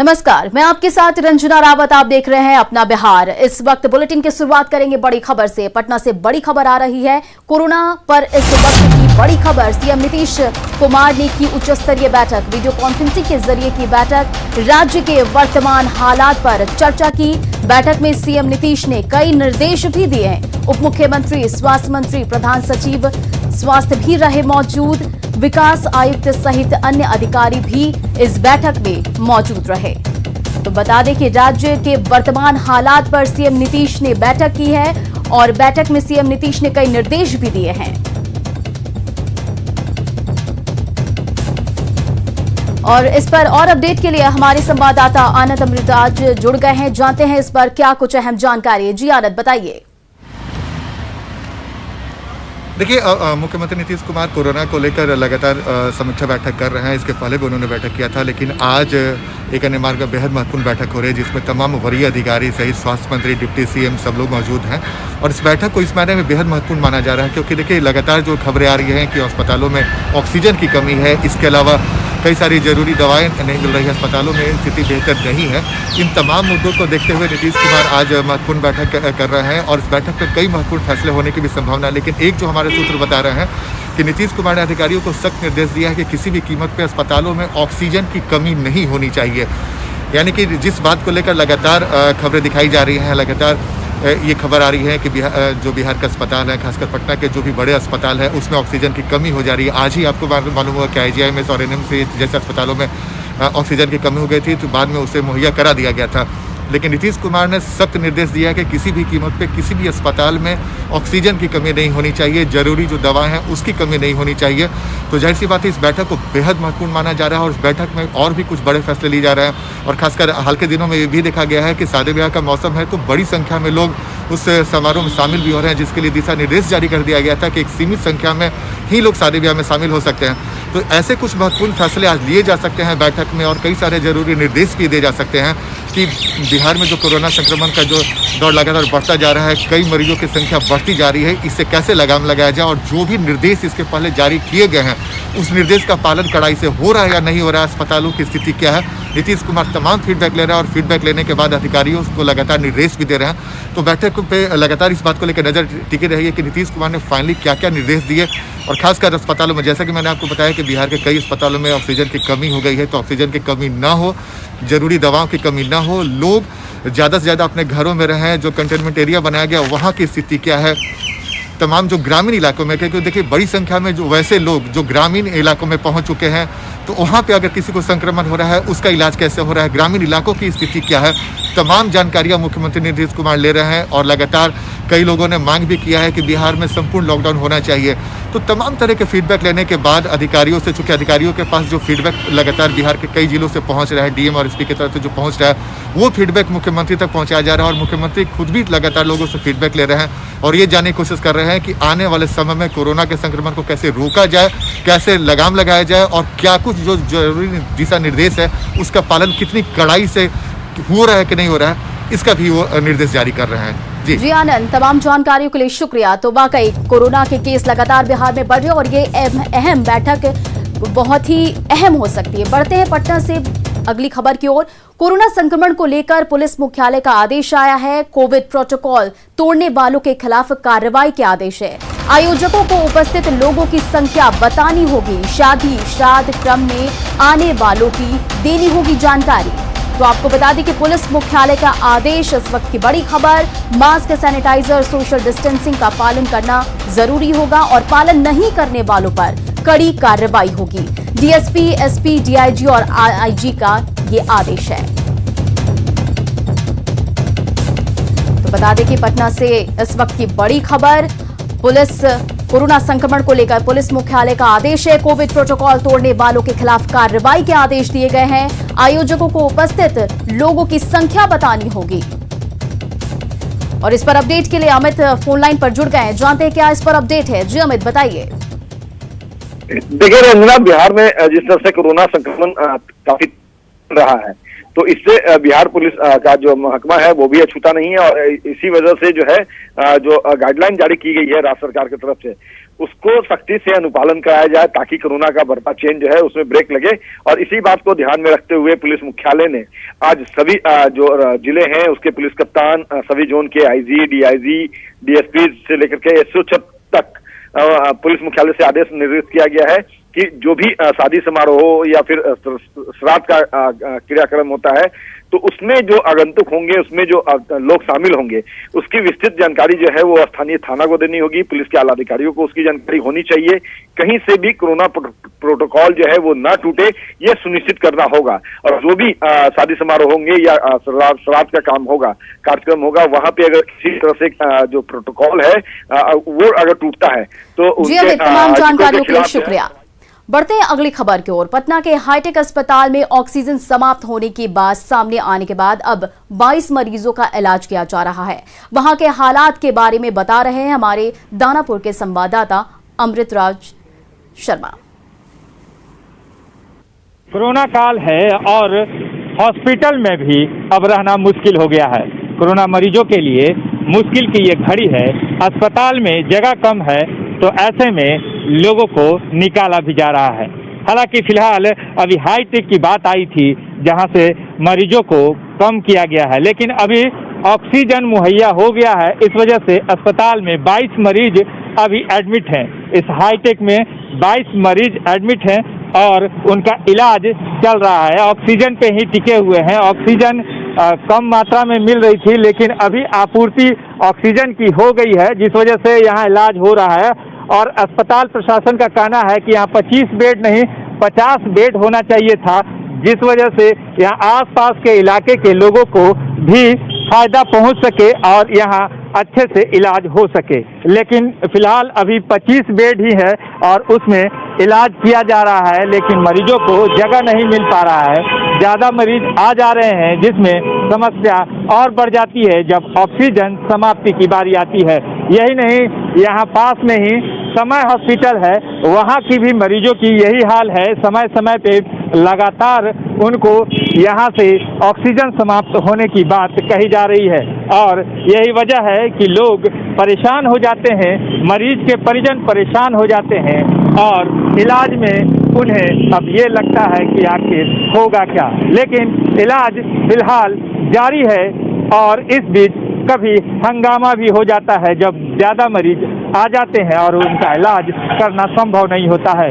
नमस्कार, मैं आपके साथ रंजना रावत। आप देख रहे हैं अपना बिहार। इस वक्त बुलेटिन की शुरुआत करेंगे बड़ी खबर से। पटना से बड़ी खबर आ रही है। कोरोना पर इस वक्त की बड़ी खबर। सीएम नीतीश कुमार ने की उच्च स्तरीय बैठक, वीडियो कॉन्फ्रेंसिंग के जरिए की बैठक। राज्य के वर्तमान हालात पर चर्चा की। बैठक में सीएम नीतीश ने कई निर्देश भी दिए हैं। उप मुख्यमंत्री, स्वास्थ्य मंत्री, प्रधान सचिव स्वास्थ्य भी रहे मौजूद। विकास आयुक्त सहित अन्य अधिकारी भी इस बैठक में मौजूद रहे। तो बता दें कि राज्य के वर्तमान हालात पर सीएम नीतीश ने बैठक की है और बैठक में सीएम नीतीश ने कई निर्देश भी दिए हैं। और इस पर और अपडेट के लिए हमारे संवाददाता आनंद अमृताज जुड़ गए हैं। जानते हैं इस पर क्या कुछ अहम जानकारी है। जी आनंद, बताइए। देखिए, मुख्यमंत्री नीतीश कुमार कोरोना को लेकर लगातार समीक्षा बैठक कर रहे हैं। इसके पहले भी उन्होंने बैठक किया था, लेकिन आज एक अन्य मार्ग में बेहद महत्वपूर्ण बैठक हो रही है, जिसमें तमाम वरीय अधिकारी सहित स्वास्थ्य मंत्री, डिप्टी सीएम सब लोग मौजूद हैं। और इस बैठक को इस मायने में बेहद महत्वपूर्ण माना जा रहा है क्योंकि देखिए लगातार जो खबरें आ रही हैं कि अस्पतालों में ऑक्सीजन की कमी है, इसके अलावा कई सारी जरूरी दवाएं नहीं मिल रही है, अस्पतालों में स्थिति बेहतर नहीं है। इन तमाम मुद्दों को देखते हुए नीतीश कुमार आज महत्वपूर्ण बैठक कर रहे हैं और इस बैठक में कई महत्वपूर्ण फैसले होने की भी संभावना है। लेकिन एक जो हमारे सूत्र बता रहे हैं कि नीतीश कुमार ने अधिकारियों को सख्त निर्देश दिया है कि किसी भी कीमत पर अस्पतालों में ऑक्सीजन की कमी नहीं होनी चाहिए। यानी कि जिस बात को लेकर लगातार खबरें दिखाई जा रही हैं, लगातार ये खबर आ रही है कि बिहार का अस्पताल है, खासकर पटना के जो भी बड़े अस्पताल है, उसमें ऑक्सीजन की कमी हो जा रही है। आज ही आपको मालूम हुआ कि IGIMS और NMC जैसे अस्पतालों में ऑक्सीजन की कमी हो गई थी, तो बाद में उसे मुहैया करा दिया गया था। लेकिन नीतीश कुमार ने सख्त निर्देश दिया है कि किसी भी कीमत पे किसी भी अस्पताल में ऑक्सीजन की कमी नहीं होनी चाहिए, जरूरी जो दवाएं हैं उसकी कमी नहीं होनी चाहिए। तो जाहिर सी बात है, इस बैठक को बेहद महत्वपूर्ण माना जा रहा है और इस बैठक में और भी कुछ बड़े फैसले लिए जा रहे हैं। और खासकर हाल के दिनों में ये भी देखा गया है कि शादी ब्याह का मौसम है, तो बड़ी संख्या में लोग उस समारोह में शामिल भी हो रहे हैं, जिसके लिए दिशा निर्देश जारी कर दिया गया था कि एक सीमित संख्या में ही लोग शादी ब्याह में शामिल हो सकते हैं। तो ऐसे कुछ महत्वपूर्ण फैसले आज लिए जा सकते हैं बैठक में और कई सारे जरूरी निर्देश भी दिए जा सकते हैं कि बिहार में जो कोरोना संक्रमण का जो दौर लगातार बढ़ता जा रहा है, कई मरीजों की संख्या बढ़ती जा रही है, इससे कैसे लगाम लगाया जाए और जो भी निर्देश इसके पहले जारी किए गए हैं उस निर्देश का पालन कड़ाई से हो रहा है या नहीं हो रहा है, अस्पतालों की स्थिति क्या है। नीतीश कुमार तमाम फीडबैक ले रहे हैं और फीडबैक लेने के बाद अधिकारियों को लगातार निर्देश भी दे रहे हैं। तो बैठक पे लगातार इस बात को लेकर नजर टिकी रहेगी कि नीतीश कुमार ने फाइनली क्या क्या निर्देश दिए। और खासकर अस्पतालों में, जैसा कि मैंने आपको बताया कि बिहार के कई अस्पतालों में ऑक्सीजन की कमी हो गई है, तो ऑक्सीजन की कमी ना हो, जरूरी दवाओं की कमी ना हो, लोग ज़्यादा से ज़्यादा अपने घरों में रहें। जो कंटेनमेंट एरिया बनाया गया वहाँ की स्थिति क्या है, तमाम जो ग्रामीण इलाकों में, क्योंकि देखिए बड़ी संख्या में जो वैसे लोग जो ग्रामीण इलाकों में पहुंच चुके हैं, तो वहाँ पे अगर किसी को संक्रमण हो रहा है उसका इलाज कैसे हो रहा है, ग्रामीण इलाकों की स्थिति क्या है, तमाम जानकारियां मुख्यमंत्री नीतीश कुमार ले रहे हैं। और लगातार कई लोगों ने मांग भी किया है कि बिहार में संपूर्ण लॉकडाउन होना चाहिए। तो तमाम तरह के फीडबैक लेने के बाद अधिकारियों से, चूंकि अधिकारियों के पास जो फीडबैक लगातार बिहार के कई जिलों से पहुंच रहा है, DM और SP की तरफ से जो पहुंच रहा है, वो फीडबैक मुख्यमंत्री तक पहुंचाया जा रहा है और मुख्यमंत्री खुद भी लगातार लोगों से फीडबैक ले रहे हैं और ये जानने की कोशिश कर रहे हैं कि आने वाले समय में कोरोना के संक्रमण को कैसे रोका जाए, कैसे लगाम लगाया जाए और क्या कुछ जो जरूरी दिशा निर्देश है उसका पालन कितनी कड़ाई से हो रहा है कि नहीं हो रहा है, इसका भी वो निर्देश जारी कर रहे हैं। जी आनंद, तमाम जानकारियों के लिए शुक्रिया। तो वाकई कोरोना के केस लगातार बिहार में बढ़ रहे और ये अहम बैठक बहुत ही अहम हो सकती है। बढ़ते हैं पटना से अगली खबर की ओर। कोरोना संक्रमण को लेकर पुलिस मुख्यालय का आदेश आया है। कोविड प्रोटोकॉल तोड़ने वालों के खिलाफ कार्रवाई के आदेश है। आयोजकों को उपस्थित लोगों की संख्या बतानी होगी। शादी श्राद्ध क्रम में आने वालों की देनी होगी जानकारी। तो आपको बता दें कि पुलिस मुख्यालय का आदेश, इस वक्त की बड़ी खबर। मास्क, सैनिटाइजर, सोशल डिस्टेंसिंग का पालन करना जरूरी होगा और पालन नहीं करने वालों पर कड़ी कार्रवाई होगी। DSP, SP, DIG और IG का ये आदेश है। तो बता दें कि पटना से इस वक्त की बड़ी खबर। पुलिस कोरोना संक्रमण को लेकर पुलिस मुख्यालय का आदेश है। कोविड प्रोटोकॉल तोड़ने वालों के खिलाफ कार्रवाई के आदेश दिए गए हैं। आयोजकों को उपस्थित लोगों की संख्या बतानी होगी। और इस पर अपडेट के लिए अमित फोन लाइन पर जुड़ गए हैं। जानते हैं क्या इस पर अपडेट है। जी अमित, बताइए। देखिए रंजना, बिहार में जिस तरह से कोरोना संक्रमण काफी रहा है, तो इससे बिहार पुलिस का जो महकमा है वो भी अछूता नहीं है और इसी वजह से जो है जो गाइडलाइन जारी की गई है राज्य सरकार की तरफ से, उसको सख्ती से अनुपालन कराया जाए ताकि कोरोना का बढ़ता चेन जो है उसमें ब्रेक लगे। और इसी बात को ध्यान में रखते हुए पुलिस मुख्यालय ने आज सभी जो जिले हैं उसके पुलिस कप्तान, सभी जोन के आईजी, डीआईजी, डीएसपी से लेकर के एसओ तक पुलिस मुख्यालय से आदेश निर्देशित किया गया है कि जो भी शादी समारोह हो या फिर श्राद्ध का क्रियाक्रम होता है तो उसमें जो आगंतुक होंगे, उसमें जो लोग शामिल होंगे, उसकी विस्तृत जानकारी जो है वो स्थानीय थाना को देनी होगी। पुलिस के आला अधिकारियों को उसकी जानकारी होनी चाहिए। कहीं से भी कोरोना प्रोटोकॉल जो है वो ना टूटे, ये सुनिश्चित करना होगा। और जो भी शादी समारोह होंगे या श्राद्ध का काम होगा, कार्यक्रम होगा, वहां पे अगर किसी तरह से जो प्रोटोकॉल है वो अगर टूटता है तो जी अमित, तमाम जानकारियों के लिए शुक्रिया। बढ़ते हैं अगली खबर की ओर। पटना के हाईटेक अस्पताल में ऑक्सीजन समाप्त होने की बात सामने आने के बाद अब 22 मरीजों का इलाज किया जा रहा है। वहां के हालात के बारे में बता रहे हैं हमारे दानापुर के संवाददाता अमृतराज शर्मा। कोरोना काल है और हॉस्पिटल में भी अब रहना मुश्किल हो गया है। कोरोना मरीजों के लिए मुश्किल की ये घड़ी है। अस्पताल में जगह कम है तो ऐसे में लोगों को निकाला भी जा रहा है। हालांकि फिलहाल अभी हाईटेक की बात आई थी जहां से मरीजों को कम किया गया है, लेकिन अभी ऑक्सीजन मुहैया हो गया है। इस वजह से अस्पताल में 22 मरीज अभी एडमिट हैं। इस हाईटेक में 22 मरीज एडमिट हैं और उनका इलाज चल रहा है। ऑक्सीजन पे ही टिके हुए हैं। ऑक्सीजन कम मात्रा में मिल रही थी, लेकिन अभी आपूर्ति ऑक्सीजन की हो गई है, जिस वजह से यहाँ इलाज हो रहा है। और अस्पताल प्रशासन का कहना है कि यहाँ 25 बेड नहीं 50 बेड होना चाहिए था, जिस वजह से यहाँ आसपास के इलाके के लोगों को भी फायदा पहुँच सके और यहाँ अच्छे से इलाज हो सके। लेकिन फिलहाल अभी 25 बेड ही है और उसमें इलाज किया जा रहा है, लेकिन मरीजों को जगह नहीं मिल पा रहा है। ज़्यादा मरीज आ जा रहे हैं, जिसमें समस्या और बढ़ जाती है जब ऑक्सीजन समाप्ति की बारी आती है। यही नहीं, यहाँ पास में ही समय हॉस्पिटल है, वहाँ की भी मरीजों की यही हाल है। समय समय पे लगातार उनको यहाँ से ऑक्सीजन समाप्त होने की बात कही जा रही है और यही वजह है कि लोग परेशान हो जाते हैं, मरीज के परिजन परेशान हो जाते हैं और इलाज में उन्हें अब ये लगता है कि आखिर होगा क्या। लेकिन इलाज फिलहाल जारी है और इस बीच कभी हंगामा भी हो जाता है जब ज़्यादा मरीज आ जाते हैं और उनका इलाज करना संभव नहीं होता है।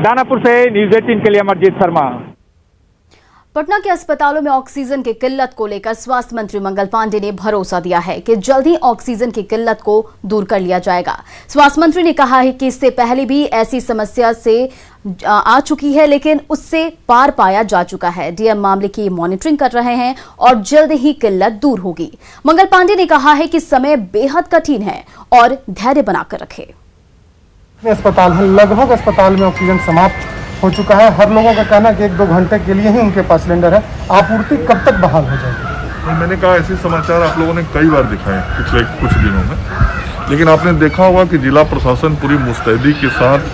दानापुर से न्यूज़ 18 के लिए अमरजीत शर्मा। पटना के अस्पतालों में ऑक्सीजन की किल्लत को लेकर स्वास्थ्य मंत्री मंगल पांडे ने भरोसा दिया है कि जल्द ही ऑक्सीजन की किल्लत को दूर कर लिया जाएगा। स्वास्थ्य मंत्री ने कहा है कि इससे पहले भी ऐसी समस्या से आ चुकी है, लेकिन उससे पार पाया जा चुका है। डीएम मामले की मॉनिटरिंग कर रहे हैं और जल्द ही किल्लत दूर होगी। मंगल पांडे ने कहा है कि समय बेहद कठिन है और धैर्य बनाकर रखे। अस्पताल है, लगभग अस्पताल में ऑक्सीजन समाप्त हो चुका है। हर लोगों का कहना कि 1-2 घंटे के लिए ही उनके पास सिलेंडर है। आपूर्ति कब तक बहाल हो जाएगी? मैंने कहा ऐसे समाचार आप लोगों ने कई बार दिखाए पिछले कुछ दिनों में, लेकिन आपने देखा होगा कि जिला प्रशासन पूरी मुस्तैदी के साथ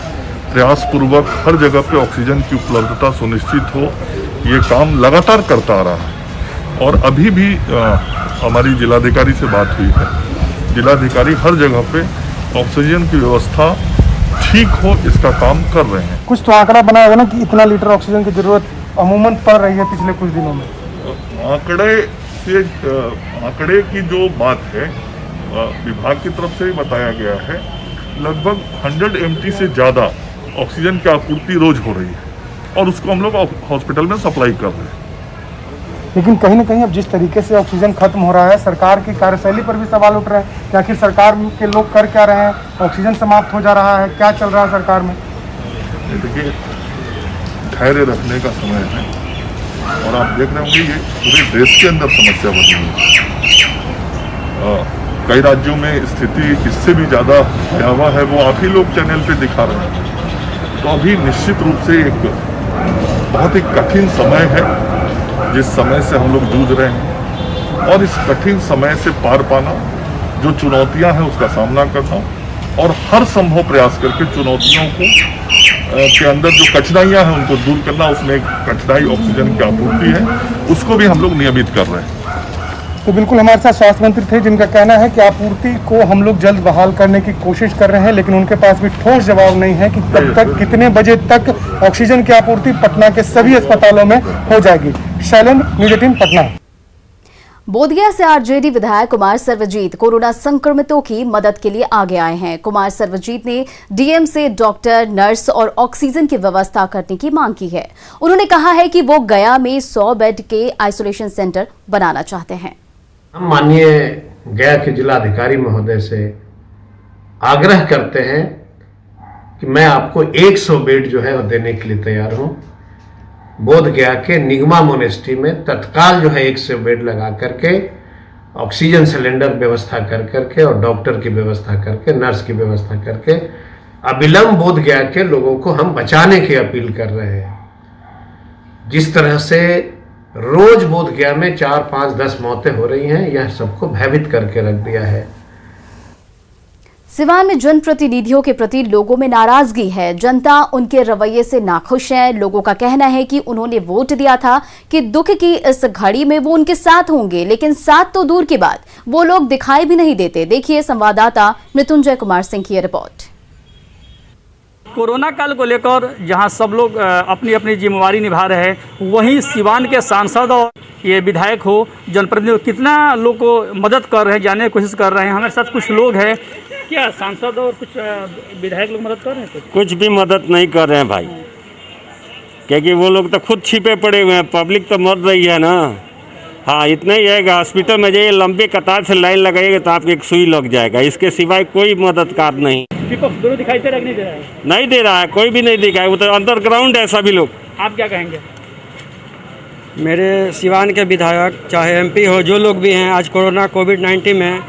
प्रयास पूर्वक हर जगह पे ऑक्सीजन की उपलब्धता सुनिश्चित हो, ये काम लगातार करता आ रहा है। और अभी भी हमारी जिलाधिकारी से बात हुई है, जिलाधिकारी हर जगह पे ऑक्सीजन की व्यवस्था ठीक हो इसका काम कर रहे हैं। कुछ तो आंकड़ा बनाया होगा ना कि इतना लीटर ऑक्सीजन की जरूरत अमूमन पड़ रही है पिछले कुछ दिनों में। आंकड़े की जो बात है विभाग की तरफ से भी बताया गया है, लगभग 100 MT से ज़्यादा ऑक्सीजन की आपूर्ति रोज हो रही है और उसको हम लोग हॉस्पिटल में सप्लाई कर रहे हैं। लेकिन कहीं ना कहीं अब जिस तरीके से ऑक्सीजन खत्म हो रहा है, सरकार की कार्यशैली पर भी सवाल उठ रहे हैं कि आखिर सरकार के लोग कर क्या रहे हैं? ऑक्सीजन समाप्त हो जा रहा है, क्या चल रहा है सरकार में? देखिए, धैर्य रखने का समय है और आप देख रहे होंगे ये पूरे देश के अंदर समस्या बनी है। कई राज्यों में स्थिति इससे भी ज़्यादा भयावह है, वो आप ही लोग चैनल पे दिखा रहे हैं। तो अभी निश्चित रूप से एक बहुत ही कठिन समय है जिस समय से हम लोग जूझ रहे हैं और इस कठिन समय से पार पाना, जो चुनौतियां हैं उसका सामना करना और हर संभव प्रयास करके चुनौतियों को के अंदर जो कठिनाइयां हैं उनको दूर करना। उसमें एक कठिनाई ऑक्सीजन की आपूर्ति है, उसको भी हम लोग नियमित कर रहे हैं। तो बिल्कुल हमारे साथ स्वास्थ्य मंत्री थे, जिनका कहना है कि आपूर्ति को हम लोग जल्द बहाल करने की कोशिश कर रहे हैं, लेकिन उनके पास भी ठोस जवाब नहीं है कि कब तक, कितने बजे तक ऑक्सीजन की आपूर्ति पटना के सभी अस्पतालों में हो जाएगी। शैलेंद्र, न्यूज़ 18 पटना। बोधगया से आरजेडी विधायक कुमार सर्वजीत कोरोना संक्रमितों की मदद के लिए आगे आए हैं। कुमार सर्वजीत ने डीएम से डॉक्टर, नर्स और ऑक्सीजन की व्यवस्था करने की मांग की है। उन्होंने कहा है कि वो गया में 100 बेड के आइसोलेशन सेंटर बनाना चाहते हैं। हम माननीय गया के जिलाधिकारी महोदय से आग्रह करते हैं कि मैं आपको 100 बेड जो है वो देने के लिए तैयार हूं। बोध गया के निगमा मोनेस्ट्री में तत्काल जो है 100 बेड लगा करके ऑक्सीजन सिलेंडर व्यवस्था कर करके और डॉक्टर की व्यवस्था करके, नर्स की व्यवस्था करके अविलंब बोध गया के लोगों को हम बचाने की अपील कर रहे हैं। जिस तरह से रोज बोध गया में 4, 5, 10 मौतें हो रही हैं, यह सबको भयभीत करके रख दिया है। सिवान में जनप्रतिनिधियों के प्रति लोगों में नाराजगी है। जनता उनके रवैये से नाखुश है। लोगों का कहना है कि उन्होंने वोट दिया था कि दुख की इस घड़ी में वो उनके साथ होंगे, लेकिन साथ तो दूर की बात, वो लोग दिखाई भी नहीं देते। देखिए संवाददाता मृत्युंजय कुमार सिंह की रिपोर्ट। कोरोना काल को लेकर जहां सब लोग अपनी अपनी जिम्मेवारी निभा रहे हैं, वहीं सिवान के सांसद और ये विधायक हो, जनप्रतिनिधि कितना लोग को मदद कर रहे हैं, जानने की कोशिश कर रहे हैं। हमारे साथ कुछ लोग हैं। क्या सांसद और कुछ विधायक लोग मदद कर रहे हैं? कुछ भी मदद नहीं कर रहे हैं भाई, क्योंकि वो लोग तो खुद छिपे पड़े हुए हैं। पब्लिक तो मर रही है ना। हाँ, इतना ही है। हॉस्पिटल में जाइए, लंबे कतार से लाइन लगाइएगा तो आपकी एक सुई लग जाएगा। इसके सिवाय कोई मददगार नहीं। दिखाई दे रहा है, नहीं दे रहा है? नहीं दे रहा है, कोई भी नहीं दिखा है। वो तो अंडरग्राउंड है सभी लोग। आप क्या कहेंगे? मेरे सिवान के विधायक, चाहे एमपी हो, जो लोग भी हैं, आज कोरोना कोविड-19 में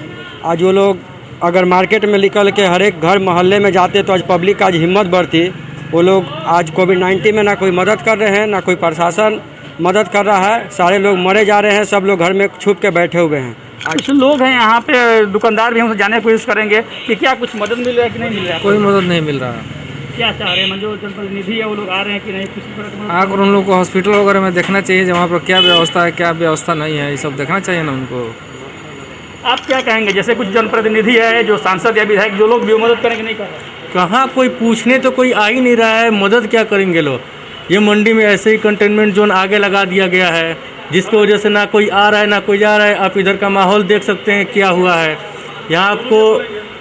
आज वो लोग अगर मार्केट में निकल के हर एक घर मोहल्ले में जाते तो आज पब्लिक का आज हिम्मत बढ़ती। वो लोग आज कोविड-19 में ना कोई मदद कर रहे हैं, ना कोई प्रशासन मदद कर रहा है। सारे लोग मरे जा रहे हैं, सब लोग घर में छुप के बैठे हुए हैं। कुछ लोग हैं यहाँ पे, दुकानदार भी हम जानने की कोशिश करेंगे कि क्या कुछ मदद मिल रहा है कि नहीं मिल रहा है? कोई मदद नहीं मिल रहा है। क्या चाह रहे हैं? जो जनप्रतिनिधि है वो लोग आ रहे हैं कि नहीं? कुछ अगर उन लोग को हॉस्पिटल वगैरह में देखना चाहिए, वहाँ पर क्या व्यवस्था है, क्या व्यवस्था नहीं है, ये सब देखना चाहिए ना उनको। आप क्या कहेंगे? जैसे कुछ जनप्रतिनिधि है, जो सांसद या विधायक, जो लोग भी मदद करेंगे नहीं कर रहे? कहाँ कोई पूछने तो कोई आ ही नहीं रहा है। मदद क्या करेंगे लोग? ये मंडी में ऐसे ही कंटेनमेंट जोन आगे लगा दिया गया है, जिसकी वजह से ना कोई आ रहा है ना कोई जा रहा है। आप इधर का माहौल देख सकते हैं क्या हुआ है। यहाँ आपको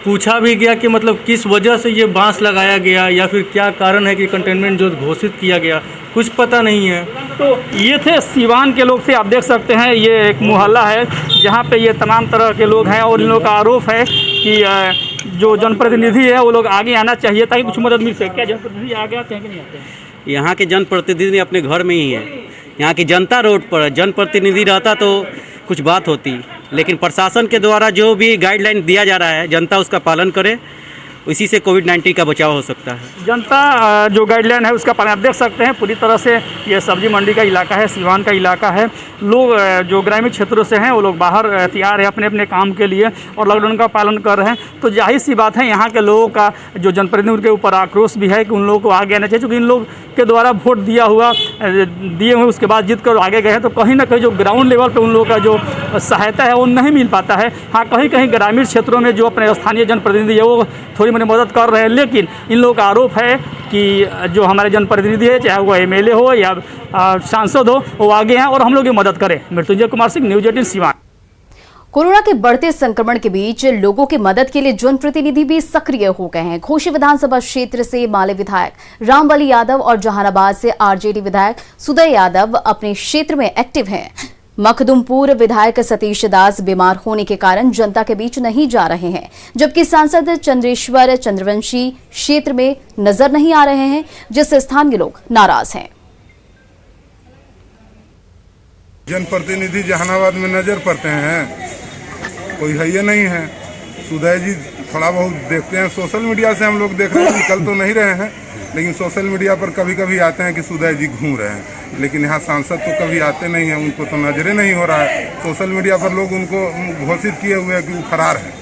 पूछा भी गया कि मतलब किस वजह से ये बांस लगाया गया या फिर क्या कारण है कि कंटेनमेंट जोन घोषित किया गया, कुछ पता नहीं है। तो ये थे सिवान के लोग थे। आप देख सकते हैं ये एक मोहल्ला है जहाँ पे ये तमाम तरह के लोग हैं और इन लोगों का आरोप है कि जो जनप्रतिनिधि है वो लोग आगे आना चाहिए ताकि कुछ मदद मिल सके। क्या जनप्रतिनिधि आगे आते हैं कि नहीं आते हैं? यहाँ के जनप्रतिनिधि अपने घर में ही है। यहाँ की जनता रोड पर है। जनप्रतिनिधि रहता तो कुछ बात होती, लेकिन प्रशासन के द्वारा जो भी गाइडलाइन दिया जा रहा है जनता उसका पालन करे, इसी से कोविड-19 का बचाव हो सकता है। जनता जो गाइडलाइन है उसका पालन आप देख सकते हैं। पूरी तरह से ये सब्जी मंडी का इलाका है, सिवान का इलाका है। लोग जो ग्रामीण क्षेत्रों से हैं वो लोग बाहर तैयार है अपने अपने काम के लिए और लॉकडाउन का पालन कर रहे हैं। तो जाहिर सी बात है यहाँ के लोगों का जो जनप्रतिनिधि के ऊपर आक्रोश भी है कि उन लोगों को आगे आना चाहिए, क्योंकि इन लोग के द्वारा वोट दिए हुए उसके बाद जीत कर आगे गए हैं। तो कहीं ना कहीं जो ग्राउंड लेवल पर उन लोगों का जो सहायता है वो नहीं मिल पाता है। हाँ, कहीं कहीं ग्रामीण क्षेत्रों में जो अपने स्थानीय जनप्रतिनिधि है वो थोड़ी मदद कर रहे हैं, लेकिन इन लोगों का आरोप है कि जो हमारे जनप्रतिनिधि है, चाहे वो एमएलए हो या सांसद हो, वो आगे हैं और हम लोग की मदद करें। मृत्युंजय कुमार सिंह, न्यूज़ 18 सिवान। कोरोना के बढ़ते संक्रमण के बीच लोगों की मदद के लिए जनप्रतिनिधि भी सक्रिय हो गए हैं। घोसी विधानसभा क्षेत्र से माले विधायक रामबली यादव और जहानाबाद से आरजेडी विधायक सुदय यादव अपने क्षेत्र में एक्टिव हैं। मखदुमपुर विधायक सतीश दास बीमार होने के कारण जनता के बीच नहीं जा रहे हैं, जबकि सांसद चंद्रेश्वर चंद्रवंशी क्षेत्र में नजर नहीं आ रहे हैं, जिससे स्थानीय लोग नाराज हैं। जनप्रतिनिधि जहानाबाद में नजर पड़ते हैं, कोई है ये नहीं है। सुदय जी थोड़ा बहुत देखते हैं, सोशल मीडिया से हम लोग देख रहे हैं, निकल तो नहीं रहे हैं, लेकिन सोशल मीडिया पर कभी कभी आते हैं कि सुदय जी घूम रहे हैं, लेकिन यहाँ सांसद तो कभी आते नहीं हैं, उनको तो नजरे नहीं हो रहा है। सोशल मीडिया पर लोग उनको घोषित किए हुए हैं कि वो फरार है।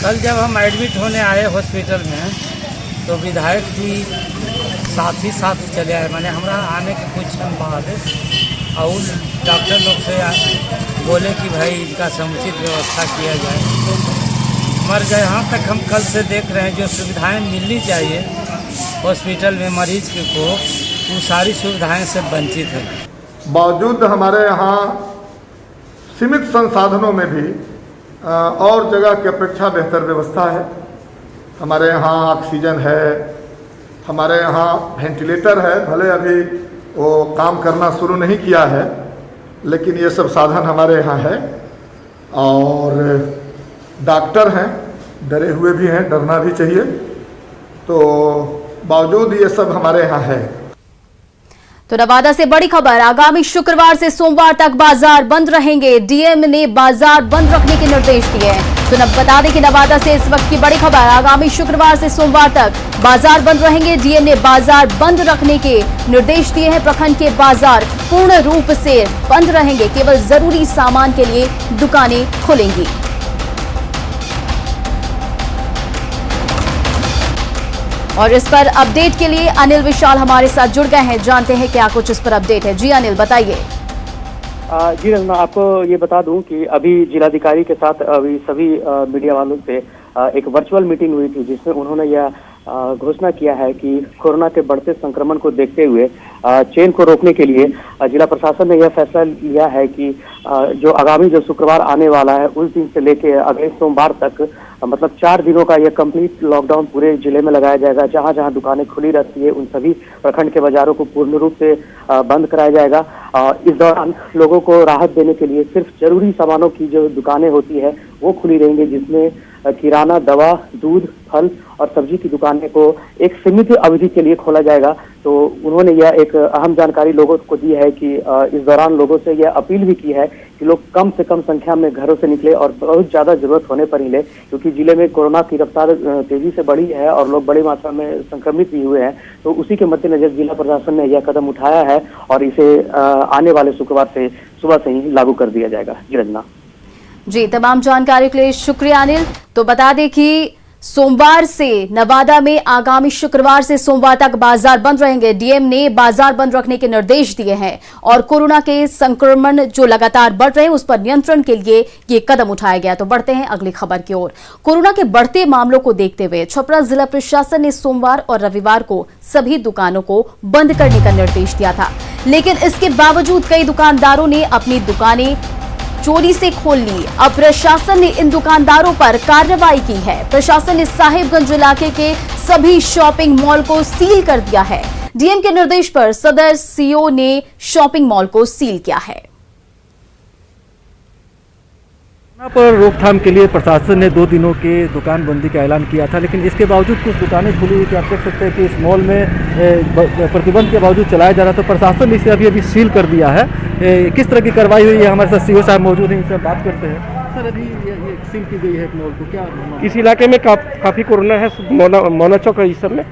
कल जब हम एडमिट होने आए हॉस्पिटल में तो विधायक जी साथ ही साथ चले आए, मैंने हमारा आने के कुछ क्षण बाद और उन डॉक्टर लोग से बोले कि भाई इनका समुचित व्यवस्था किया जाए, तो मर गए। यहाँ तक हम कल से देख रहे हैं जो सुविधाएं मिलनी चाहिए हॉस्पिटल में मरीज को, वो सारी सुविधाएं से वंचित है। बावजूद हमारे यहाँ सीमित संसाधनों में भी और जगह की अपेक्षा बेहतर व्यवस्था है। हमारे यहाँ ऑक्सीजन है, हमारे यहाँ वेंटिलेटर है, भले अभी वो काम करना शुरू नहीं किया है, लेकिन ये सब साधन हमारे यहाँ है। और डॉक्टर हैं, डरे हुए भी हैं, डरना भी चाहिए। तो बावजूद ये सब हमारे यहाँ है। तो नवादा से बड़ी खबर, आगामी शुक्रवार से सोमवार तक बाजार बंद रहेंगे। डीएम ने बाजार बंद रखने के निर्देश दिए हैं। तो बता दें कि नवादा से इस वक्त की बड़ी खबर, आगामी शुक्रवार से सोमवार तक बाजार बंद रहेंगे। डीएम ने बाजार बंद रखने के निर्देश दिए हैं। प्रखंड के बाजार पूर्ण रूप से बंद रहेंगे, केवल जरूरी सामान के लिए दुकानें खुलेंगी। और इस पर अपडेट के लिए अनिल विशाल हमारे साथ जुड़ गए हैं, जानते हैं क्या कुछ इस पर अपडेट है। जी अनिल, बताइए। जी रंजना, आपको ये बता दूं कि अभी जिलाधिकारी के साथ अभी सभी मीडिया वालों से एक वर्चुअल मीटिंग हुई थी, जिसमें उन्होंने यह घोषणा किया है कि कोरोना के बढ़ते संक्रमण को देखते हुए चेन को रोकने के लिए जिला प्रशासन ने यह फैसला लिया है कि जो आगामी जो शुक्रवार आने वाला है उस दिन से लेकर अगले सोमवार तक, मतलब 4 दिनों का यह कंप्लीट लॉकडाउन पूरे जिले में लगाया जाएगा। जहां जहां दुकानें खुली रहती है उन सभी प्रखंड के बाजारों को पूर्ण रूप से बंद कराया जाएगा। इस दौरान लोगों को राहत देने के लिए सिर्फ जरूरी सामानों की जो दुकानें होती है वो खुली रहेंगी, जिसमें किराना, दवा, दूध, फल और सब्जी की दुकानें को एक सीमित अवधि के लिए खोला जाएगा। तो उन्होंने यह एक अहम जानकारी लोगों को दी है कि इस दौरान लोगों से यह अपील भी की है कि लोग कम से कम संख्या में घरों से निकले और बहुत ज्यादा जरूरत होने पर ही ले, क्योंकि जिले में कोरोना की रफ्तार तेजी से बढ़ी है और लोग बड़ी मात्रा में संक्रमित भी हुए हैं। तो उसी के मद्देनजर जिला प्रशासन ने यह कदम उठाया है और इसे आने वाले शुक्रवार से सुबह से ही लागू कर दिया जाएगा। जी रंजना। जी, तमाम जानकारी के लिए शुक्रिया अनिल। तो बता दें कि सोमवार से नवादा में आगामी शुक्रवार से सोमवार तक बाजार बंद रहेंगे। डीएम ने बाजार बंद रखने के निर्देश दिए हैं और कोरोना के संक्रमण जो लगातार बढ़ रहे हैं उस पर नियंत्रण के लिए ये कदम उठाया गया। तो बढ़ते हैं अगली खबर की ओर। कोरोना के बढ़ते मामलों को देखते हुए छपरा जिला प्रशासन ने सोमवार और रविवार को सभी दुकानों को बंद करने का निर्देश दिया था, लेकिन इसके बावजूद कई दुकानदारों ने अपनी दुकानें चोरी से खोल ली। अब प्रशासन ने इन दुकानदारों पर कार्रवाई की है। प्रशासन ने साहिबगंज इलाके के सभी शॉपिंग मॉल को सील कर दिया है। डीएम के निर्देश पर सदर सीओ ने शॉपिंग मॉल को सील किया है। कोरोना पर रोकथाम के लिए प्रशासन ने 2 दिनों के दुकान बंदी का ऐलान किया था, लेकिन इसके बावजूद कुछ दुकानें खुली हुई थी। आप देख सकते हैं कि इस मॉल में प्रतिबंध के बावजूद चलाया जा रहा था। प्रशासन ने इसे अभी सील कर दिया है। किस तरह की कार्रवाई हुई है, हमारे साथ सीओ साहब मौजूद हैं, इनसे बात करते हैं। सर, अभी ये सील की गई है मॉल को, क्या इस इलाके में काफ़ी कोरोना है। मोना चौक इस सब में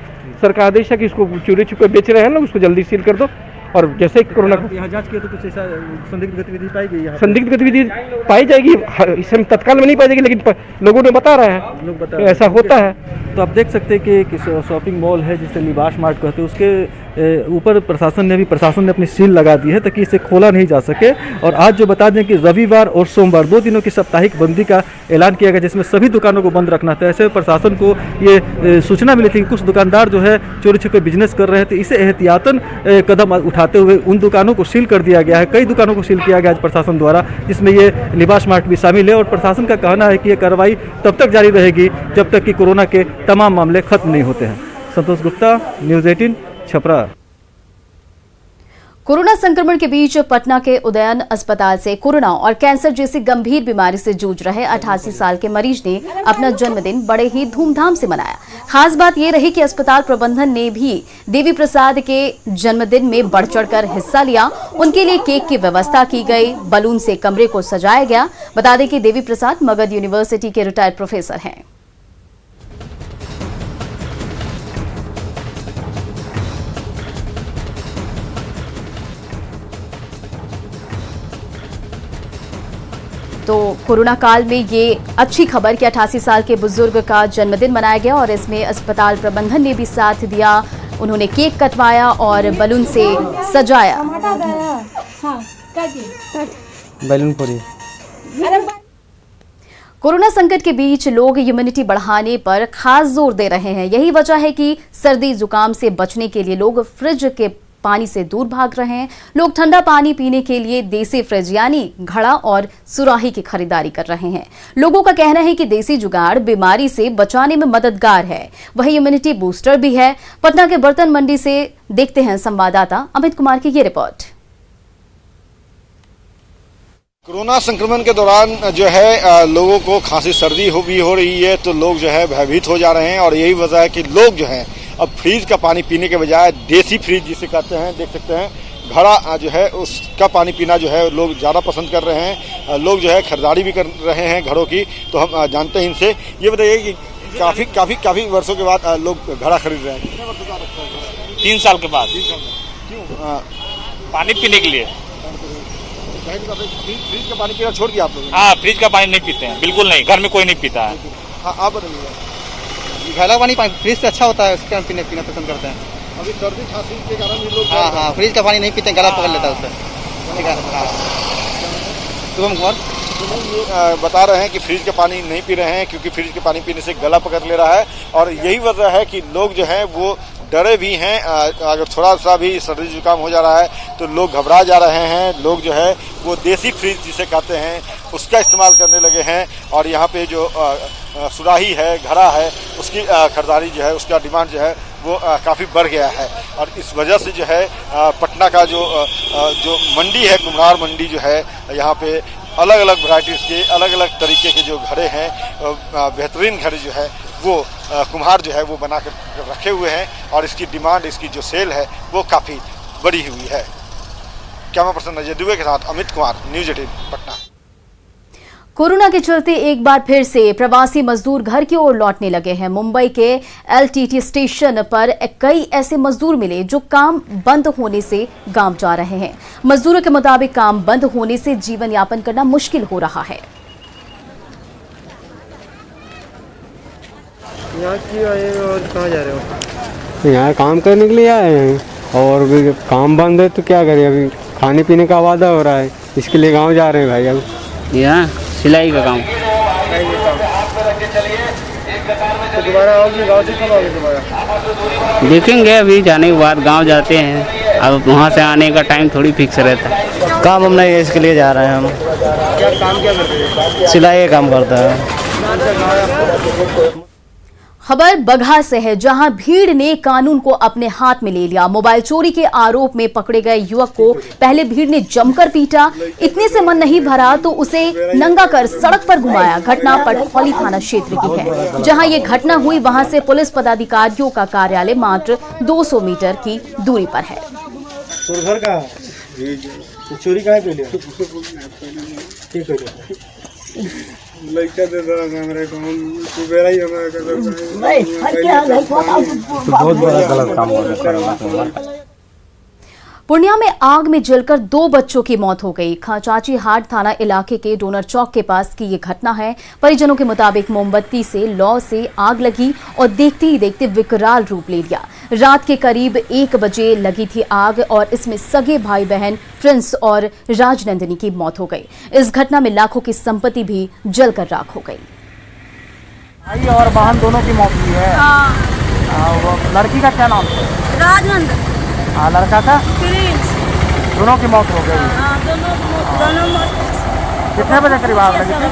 सर का आदेश है कि इसको चोरी छुपे बेच रहे हैं लोग, उसको जल्दी सील कर दो। और जैसे ही कोरोना यहाँ जांच किया तो कुछ ऐसा संदिग्ध गतिविधि पाई गई है? संदिग्ध गतिविधि पाई जाएगी, इसमें तत्काल में नहीं पाई जाएगी, लेकिन लोगों ने बता रहा है, लोग बता ऐसा होता है। तो आप देख सकते हैं कि शॉपिंग मॉल है जिसे लिबास मार्ट कहते हैं, उसके ऊपर प्रशासन ने अपनी सील लगा दी है ताकि इसे खोला नहीं जा सके। और आज जो बता दें कि रविवार और सोमवार 2 दिनों की साप्ताहिक बंदी का ऐलान किया गया, जिसमें सभी दुकानों को बंद रखना था। ऐसे प्रशासन को ये सूचना मिली थी कि कुछ दुकानदार जो है चोरी छुपे बिजनेस कर रहे थे। इसे एहतियातन कदम उठाते हुए उन दुकानों को सील कर दिया गया है। कई दुकानों को सील किया गया आज प्रशासन द्वारा, जिसमें ये लिबास मार्ट भी शामिल है। और प्रशासन का कहना है कि ये कार्रवाई तब तक जारी रहेगी जब तक कि कोरोना के तमाम मामले खत्म नहीं होते हैं। संतोष गुप्ता, न्यूज़ 18, छपरा। कोरोना संक्रमण के बीच पटना के उदयन अस्पताल से कोरोना और कैंसर जैसी गंभीर बीमारी से जूझ रहे 88 साल के मरीज ने अपना जन्मदिन बड़े ही धूमधाम से मनाया। खास बात यह रही कि अस्पताल प्रबंधन ने भी देवी प्रसाद के जन्मदिन में बढ़ चढ़कर हिस्सा लिया। उनके लिए केक की व्यवस्था की गई, बलून से कमरे को सजाया गया। बता दें कि देवी प्रसाद मगध यूनिवर्सिटी के रिटायर्ड प्रोफेसर हैं। तो कोरोना काल में ये अच्छी खबर कि 88 साल के बुजुर्ग का जन्मदिन मनाया गया और इसमें अस्पताल प्रबंधन ने भी साथ दिया। उन्होंने केक कटवाया और बलून से सजाया। बैलूनपुरी। कोरोना संकट के बीच लोग इम्यूनिटी बढ़ाने पर खास जोर दे रहे हैं। यही वजह है कि सर्दी जुकाम से बचने के लिए लोग फ्रिज के पानी से दूर भाग रहे हैं। लोग ठंडा पानी पीने के लिए देसी फ्रिज यानी घड़ा और सुराही की खरीदारी कर रहे हैं। लोगों का कहना है कि देसी जुगाड़ बीमारी से बचाने में मददगार है, वही इम्यूनिटी बूस्टर भी है। पटना के बर्तन मंडी से देखते हैं संवाददाता अमित कुमार की ये रिपोर्ट। कोरोना संक्रमण के दौरान जो है लोगों को खांसी सर्दी हो रही है, तो लोग जो है भयभीत हो जा रहे हैं और यही वजह है कि लोग जो है अब फ्रिज का पानी पीने के बजाय देसी फ्रिज जिसे कहते हैं, देख सकते हैं घड़ा जो है उसका पानी पीना जो है लोग ज़्यादा पसंद कर रहे हैं। लोग जो है खरीदारी भी कर रहे हैं घड़ों की। तो हम जानते हैं इनसे, ये बताइए कि काफ़ी वर्षों के बाद लोग घड़ा खरीद रहे हैं। कितने वर्षों का रखते हैं? 3 साल के बाद। क्यों? पानी पीने के लिए। फ्रिज का पानी पीना छोड़ दिया आप लोग? हाँ, फ्रिज का पानी नहीं पीते हैं, बिल्कुल नहीं, घर में कोई नहीं पीता है। हाँ, आप बताइए। घड़ा पानी फ्रिज से अच्छा होता है, उसका पीना पसंद करते हैं। अभी सर्दी खांसी के कारण भी लोग हाँ, फ्रिज का पानी नहीं पीते हैं, गला पकड़ लेता है उससे। शुभम कुमार ये बता रहे हैं कि फ्रिज का पानी नहीं पी रहे हैं क्योंकि फ्रिज के पानी पीने से गला पकड़ ले रहा है और यही वजह है कि लोग जो है वो डरे भी हैं। अगर थोड़ा सा भी सर्दी जुकाम हो जा रहा है तो लोग घबरा जा रहे हैं। लोग जो है वो देसी फ्रिज जिसे कहते हैं उसका इस्तेमाल करने लगे हैं और यहाँ पे जो सुराही है, घड़ा है, उसकी खरीदारी जो है, उसका डिमांड जो है वो काफ़ी बढ़ गया है। और इस वजह से जो है पटना का जो मंडी है, कुम्हार मंडी जो है, यहाँ पे अलग अलग वैरायटीज़ के अलग अलग तरीके के जो घड़े हैं, बेहतरीन घड़े जो है वो कुम्हार जो है वो बना कर रखे हुए हैं और इसकी डिमांड, इसकी जो सेल है वो काफ़ी बढ़ी हुई है। कैमरा पर्सन अजय दुबे के साथ अमित कुमार, न्यूज़ 18 पटना। कोरोना के चलते एक बार फिर से प्रवासी मजदूर घर की ओर लौटने लगे हैं। मुंबई के एलटीटी स्टेशन पर कई ऐसे मजदूर मिले जो काम बंद होने से गांव जा रहे हैं। मजदूरों के मुताबिक काम बंद होने से जीवन यापन करना मुश्किल हो रहा है। यहाँ क्यों आए और कहाँ जा रहे हो? यहाँ काम करने के लिए आए हैं और भी काम बंद है तो क्या करें, अभी खाने पीने का वादा हो रहा है, इसके लिए गांव जा रहे हैं भाई। अब यहाँ सिलाई का काम। तो दोबारा आओगे गाँव से? कब आओगे दोबारा? देखेंगे, अभी जाने के बाद गांव जाते हैं। अब वहाँ से आने का टाइम थोड़ी फिक्स रहता है। काम हम नहीं है, इसके लिए जा रहे हैं हम। क्या काम क्या करते हैं? सिलाई का काम करता है। खबर बगहा से है, जहां भीड़ ने कानून को अपने हाथ में ले लिया। मोबाइल चोरी के आरोप में पकड़े गए युवक को पहले भीड़ ने जमकर पीटा। इतने से मन नहीं भरा तो उसे नंगा कर सड़क पर घुमाया। घटना पटखौली थाना क्षेत्र की है। जहां ये घटना हुई वहां से पुलिस पदाधिकारियों का कार्यालय मात्र 200 मीटर की दूरी पर है। चोरी कहाँ पे लिया? लड़का दे दो हमारे को, सुबह ही हमारे बहुत बड़ा गलत काम हो रहा है। पूर्णिया में आग में जलकर 2 बच्चों की मौत हो गई। खांचाची हाट थाना इलाके के डोनर चौक के पास की ये घटना है। परिजनों के मुताबिक मोमबत्ती से लौ से आग लगी और देखते ही देखते विकराल रूप ले लिया। रात के करीब 1 बजे लगी थी आग और इसमें सगे भाई बहन प्रिंस और राजनंदिनी की मौत हो गई। इस घटना में लाखों की संपत्ति भी जलकर राख हो गई। भाई और बहन दोनों की मौत हुई है। लड़की का क्या नाम है? राजनंदन। लड़का का? प्रिंस। दोनों की मौत हो गई। दोनों मौत। कितने बजे करीब आग लगी थी?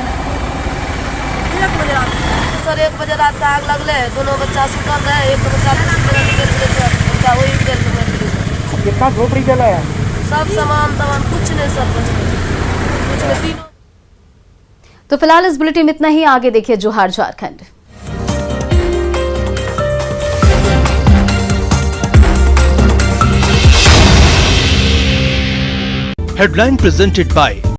1 बजे रात। सर 1 बजे रात का आग लगले, दोनों बच्चा सुतल रहे, एक बच्चा कितना झोपड़ी जला है? सब सामान कुछ नहीं, सब कुछ नहीं, तीनों। तो फिलहाल इस बुलेटिन में इतना ही। आगे देखिए जोहार झारखंड। Headline presented by